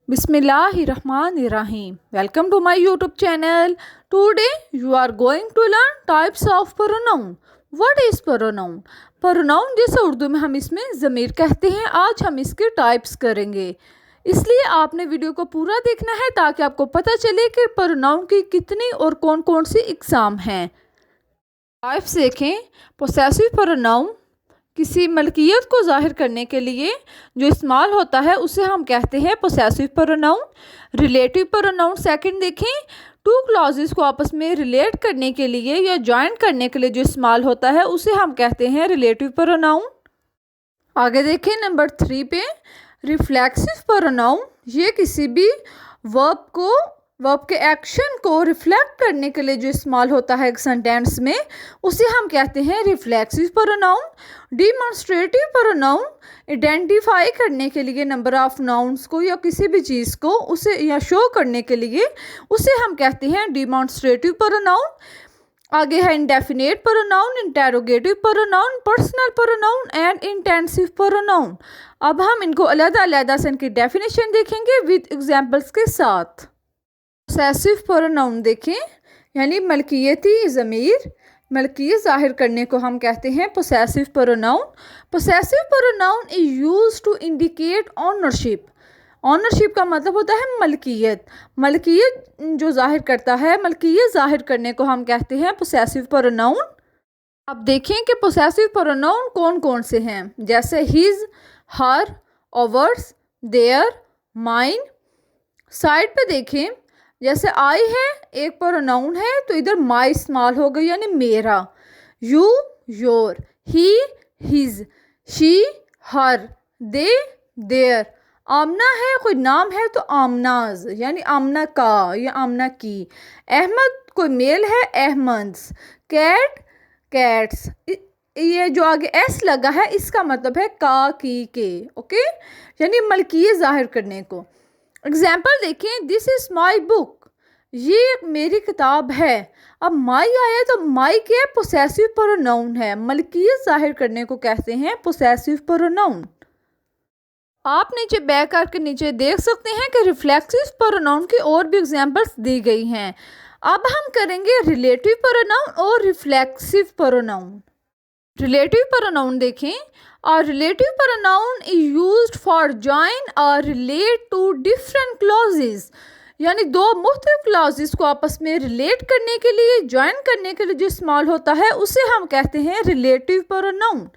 Bismillahirrahmanirrahim. Welcome to my YouTube channel. Today you are going to learn types of pronoun. What is pronoun? Pronoun जैसे उर्दू में हम इसमें ज़मीर कहते हैं, आज हम इसके टाइप्स करेंगे, इसलिए आपने वीडियो को पूरा देखना है ताकि आपको पता चले कि pronoun की कितनी और कौन कौन सी इकसाम हैं। टाइप्स देखें। पोसेसिव pronoun किसी मलकियत को जाहिर करने के लिए जो इस्तेमाल होता है उसे हम कहते हैं possessive pronoun. Relative pronoun second देखें। टू क्लॉजेस को आपस में रिलेट करने के लिए या जॉइन करने के लिए जो इस्तेमाल होता है उसे हम कहते हैं रिलेटिव प्रोनाउन। आगे देखें नंबर 3 पे रिफ्लेक्सिव प्रोनाउन। ये किसी भी वर्ब के एक्शन को रिफ्लेक्ट करने के लिए जो इस्तेमाल होता है एक सेंटेंस में उसे हम कहते हैं reflexive pronoun. Demonstrative pronoun identify करने के लिए नंबर ऑफ नाउन्स को या किसी भी चीज़ को उसे या शो करने के लिए उसे हम कहते हैं डिमॉन्स्ट्रेटिव प्रोनाउन। आगे है indefinite pronoun, interrogative pronoun, personal pronoun and intensive pronoun. अब हम इनको अलग-अलग से इनकी डेफिनेशन देखेंगे विद एग्जांपल्स के साथ। पोसेसिव प्रोनाउन देखें, यानी मलकियती ज़मीर, मलकियत ज़ाहिर करने को हम कहते हैं possessive pronoun. Possessive pronoun is used to indicate ownership. Ownership का मतलब होता है मलकियत। मलकियत जो ज़ाहिर करता है, मलकियत ज़ाहिर करने को हम कहते हैं पोसेसिव प्रोनाउन। अब देखें कि पोसेसिव प्रोनाउन कौन कौन से हैं, जैसे his, her, ours, their, mine. Side पे देखें, जैसे आई है एक प्रोनाउन है तो इधर माई इस्तेमाल हो गई यानी मेरा। You your, he his, she her, they their. आमना है कोई नाम है तो आमनाज यानी आमना का या आमना की। अहमद कोई मेल है अहमद्स। Cat cats. ये जो आगे एस लगा है इसका मतलब है का की के, ओके, यानी मलकियत ज़ाहिर करने को। एग्जाम्पल देखें, दिस इज़ माई बुक, ये मेरी किताब है। अब माई आया तो माई क्या है, पोसेसिव प्रोनाउन है, मलकियत ज़ाहिर करने को कहते हैं पोसेसिव प्रोनाउन। आप नीचे बैक करके नीचे देख सकते हैं कि रिफ्लेक्सिव प्रोनाउन की और भी एग्जाम्पल्स दी गई हैं। अब हम करेंगे रिलेटिव प्रोनाउन और रिफ्लेक्सिव प्रोनाउन। रिलेटिव प्रोनाउन देखें, और relative pronoun is used for join और रिलेट टू डिफरेंट क्लॉजेस, यानी दो मुख्तलिफ क्लॉजेस को आपस में रिलेट करने के लिए, जॉइन करने के लिए जो इस्तेमाल होता है उसे हम कहते हैं रिलेटिव प्रोनाउन।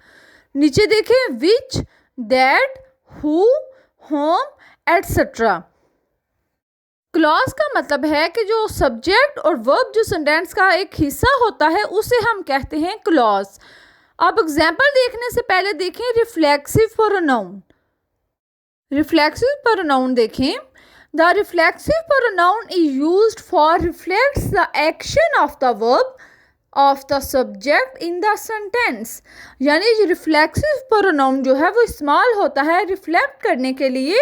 नीचे देखें, which, that, who, whom etcetera. Clause का मतलब है कि जो सब्जेक्ट और वर्ब जो सेंटेंस का एक हिस्सा होता है उसे हम कहते हैं क्लॉज। अब एग्जाम्पल देखने से पहले देखें रिफ्लेक्सिव प्रोनाउन। रिफ्लेक्सिव प्रोनाउन देखें, the reflexive pronoun is used for reflects the action of the verb of the subject in the sentence, यानी जो रिफ्लेक्सिव प्रोनाउन जो है वो इस्तेमाल होता है रिफ्लेक्ट करने के लिए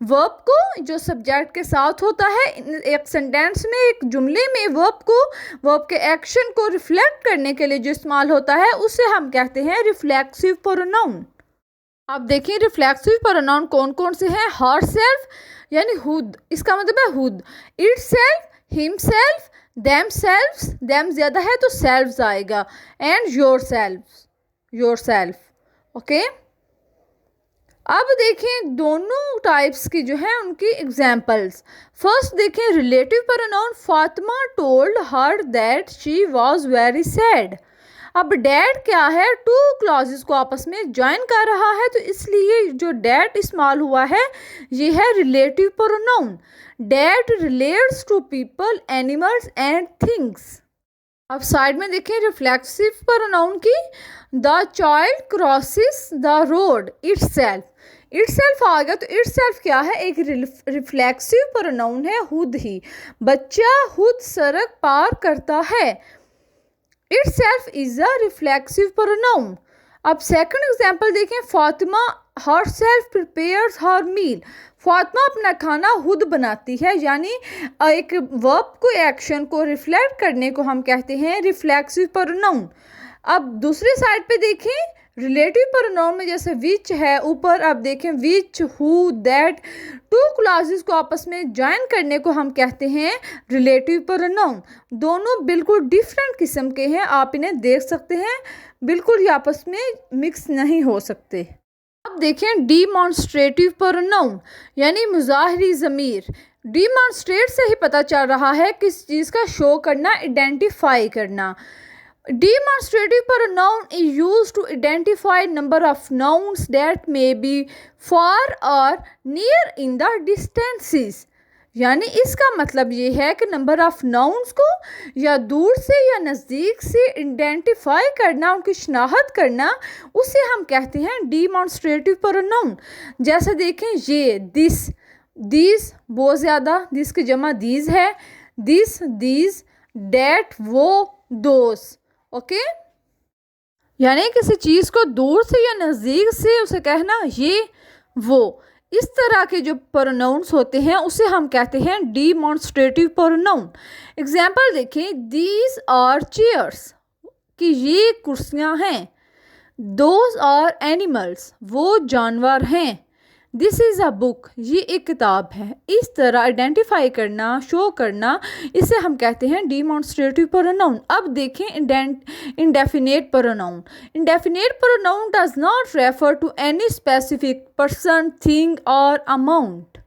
वर्ब को जो सब्जेक्ट के साथ होता है। एक सेंटेंस में, एक जुमले में वर्ब के एक्शन को रिफ्लेक्ट करने के लिए जो इस्तेमाल होता है उसे हम कहते हैं रिफ्लेक्सिव प्रोनाउन। अब देखिए रिफ्लेक्सिव प्रोनाउन कौन कौन से हैं। हर सेल्फ यानी हुद, इसका मतलब है हुद। Itself, himself, themselves, them ज़्यादा है तो सेल्फ्स आएगा, एंड योर सेल्फ, ओके। अब देखें दोनों टाइप्स की जो है उनकी एग्जाम्पल्स। फर्स्ट देखें relative pronoun, Fatima told her that she was very sad. अब डैट क्या है, टू क्लॉजेस को आपस में ज्वाइन कर रहा है तो इसलिए जो डैट इस्तेमाल हुआ है ये है relative pronoun. That relates to people, animals and things. अब साइड में देखें रिफ्लेक्सिव प्रोनाउन की, the child crosses the road itself. Itself आ गया तो इटसेल्फ क्या है, एक रिफ्लेक्सिव प्रोनाउन है, खुद ही। बच्चा खुद सड़क पार करता है। Itself is a reflexive pronoun. अब सेकंड एग्जांपल देखें, फातिमा हरसेल्फ प्रिपेयर्स हर मील। फातिमा अपना खाना खुद बनाती है, यानी एक वर्ब को, एक्शन को रिफ्लेक्ट करने को हम कहते हैं रिफ्लेक्सिव प्रोनाउन। अब दूसरी साइड पे देखें रिलेटिव प्रोनाउन में जैसे विच है, ऊपर आप देखें विच, हु, दैट, टू क्लॉजेस को आपस में ज्वाइन करने को हम कहते हैं रिलेटिव प्रोनाउन। दोनों बिल्कुल डिफरेंट किस्म के हैं, आप इन्हें देख सकते हैं, बिल्कुल ये आपस में मिक्स नहीं हो सकते। अब देखें डिमॉन्स्ट्रेटिव प्रोनाउन यानी मुज़ाहिरी ज़मीर। डिमॉन्स्ट्रेट से ही पता चल रहा है किस चीज़ का शो करना, आइडेंटिफाई करना। Demonstrative pronoun is used to identify number of nouns that may be far or near in the distances। यानी इसका मतलब ये है कि नंबर ऑफ नाउन्स को या दूर से या नज़दीक से आइडेंटिफाई करना, उनकी शनाख्त करना, उसे हम कहते हैं डिमॉन्स्ट्रेटिव प्रोनाउन। जैसे देखें ये दिस, दीज बहुत ज़्यादा, दिस की जमा दीज है, दिस, दीज, डैट, वो, दोस। ओके यानी किसी चीज़ को दूर से या नज़दीक से उसे कहना ये वो। इस तरह के जो प्रोनाउंस होते हैं उसे हम कहते हैं डिमॉन्स्ट्रेटिव प्रोनाउन। एग्जाम्पल देखें, दीज आर चेयर्स कि ये कुर्सियाँ हैं, दोज आर एनिमल्स वो जानवर हैं, दिस इज़ अ बुक ये एक किताब है। इस तरह आइडेंटिफाई करना, शो करना, इसे हम कहते हैं डिमॉन्स्ट्रेटिव प्रोनाउन। अब देखें indefinite pronoun. Indefinite pronoun does not refer to any specific person, thing और अमाउंट।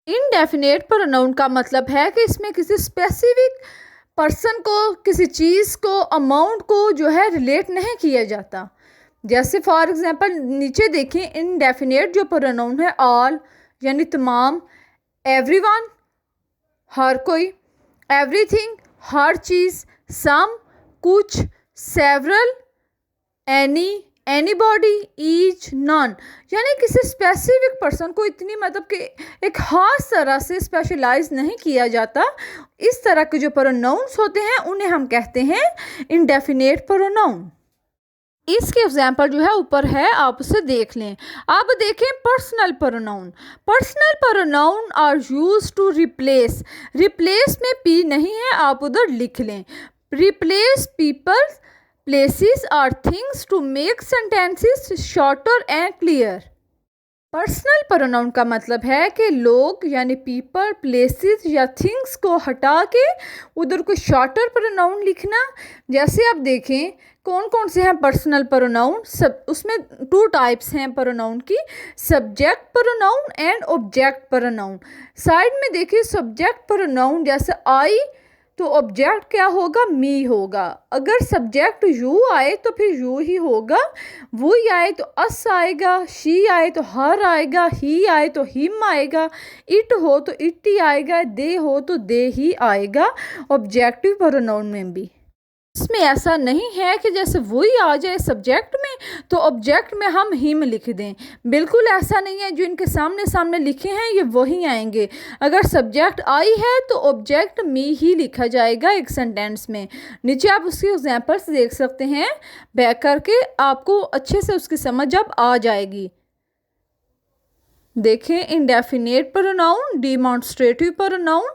इंडेफिनेट प्रोनाउन का मतलब है कि इसमें किसी स्पेसिफिक पर्सन को, किसी चीज़ को, अमाउंट को जो है रिलेट नहीं किया जाता। जैसे फॉर एग्जांपल नीचे देखें, इनडेफिनेट जो प्रोनाउन है ऑल यानी तमाम, एवरीवन हर कोई, एवरीथिंग हर चीज़, सम कुछ, several, any, anybody, each, non. यानी किसी स्पेसिफिक पर्सन को इतनी मतलब कि एक खास तरह से स्पेशलाइज नहीं किया जाता। इस तरह के जो प्रोनाउंस होते हैं उन्हें हम कहते हैं इनडेफिनेट प्रोनाउन। इसके एग्जाम्पल जो है ऊपर है, आप उसे देख लें। अब देखें personal pronoun. Personal pronoun are use to replace. Replace में पी नहीं है, आप उधर लिख लें। रिप्लेस पीपल, प्लेसेस और things to make sentences shorter and clear. Personal pronoun का मतलब है कि लोग यानी पीपल, प्लेसेस या थिंग्स को हटा के उधर कोई शॉर्टर प्रोनाउन लिखना। जैसे आप देखें कौन कौन से हैं पर्सनल प्रोनाउन, सब उसमें टू टाइप्स हैं प्रोनाउन की, subject pronoun and object pronoun. Side में देखिए सब्जेक्ट प्रोनाउन जैसे आई तो ऑब्जेक्ट क्या होगा, मी होगा। अगर सब्जेक्ट यू आए तो फिर यू ही होगा, वो आए तो अस आएगा, शी आए तो हर आएगा, ही आए तो हिम आएगा, इट हो तो इट ही आएगा, दे हो तो दे ही आएगा ऑब्जेक्टिव प्रोनाउन में भी। इसमें ऐसा नहीं है कि जैसे वही आ जाए सब्जेक्ट में तो ऑब्जेक्ट में हम हिम लिख दें, बिल्कुल ऐसा नहीं है। जो इनके सामने सामने लिखे हैं ये वही आएंगे। अगर सब्जेक्ट आई है तो ऑब्जेक्ट मी ही लिखा जाएगा एक सेंटेंस में। नीचे आप उसकी एग्जांपल्स देख सकते हैं, बैक करके आपको अच्छे से उसकी समझ अब आ जाएगी। देखें इंडेफिनेट प्रोनाउन, डिमॉन्स्ट्रेटिव प्रोनाउन।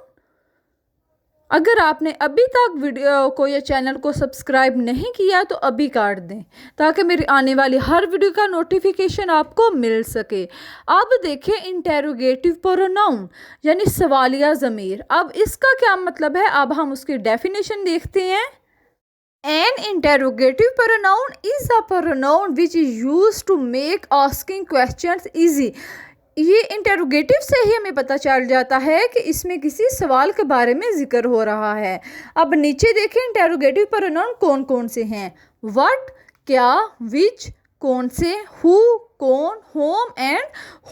अगर आपने अभी तक वीडियो को या चैनल को सब्सक्राइब नहीं किया तो अभी कर दें ताकि मेरी आने वाली हर वीडियो का नोटिफिकेशन आपको मिल सके। अब देखें इंटेरोगेटिव प्रोनाउन यानी सवालिया ज़मीर। अब इसका क्या मतलब है, अब हम उसकी डेफिनेशन देखते हैं। An interrogative pronoun is a pronoun which is used to make asking questions easy। ये इंटेरोगेटिव से ही हमें पता चल जाता है कि इसमें किसी सवाल के बारे में जिक्र हो रहा है। अब नीचे देखें इंटेरोगेटिव प्रोनाउन कौन कौन से हैं। व्हाट क्या, विच कौन से, हु कौन, होम एंड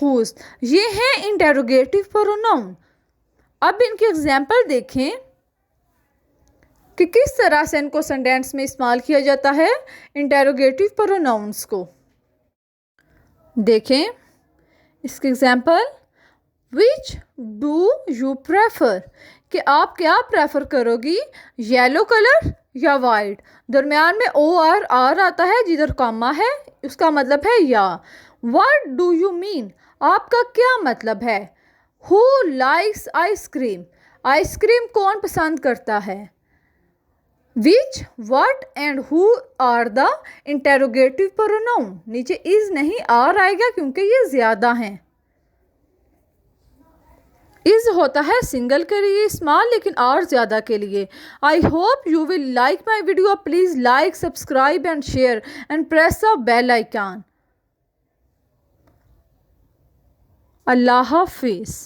हुज, ये हैं इंटेरोगेटिव प्रोनाउन। अब इनके एग्जाम्पल देखें कि किस तरह से इनको सेंटेंस में इस्तेमाल किया जाता है इंटेरोगेटिव प्रोनाउंस को। देखें इसके example, which do you prefer कि आप क्या प्रेफर करोगी, येलो कलर या वाइट। दरमियान में ओ आर आता है, जिधर कामा है उसका मतलब है या। व्हाट डू यू मीन आपका क्या मतलब है। हु लाइक्स आइसक्रीम, आइसक्रीम कौन पसंद करता है। Which, what and who are the interrogative pronoun. नीचे इज नहीं आर आएगा क्योंकि ये ज्यादा हैं। इज होता है सिंगल के लिए स्मॉल, लेकिन आर ज्यादा के लिए। I hope you will like my video. Please like, subscribe and share and press the bell icon. अल्लाह हाफिज।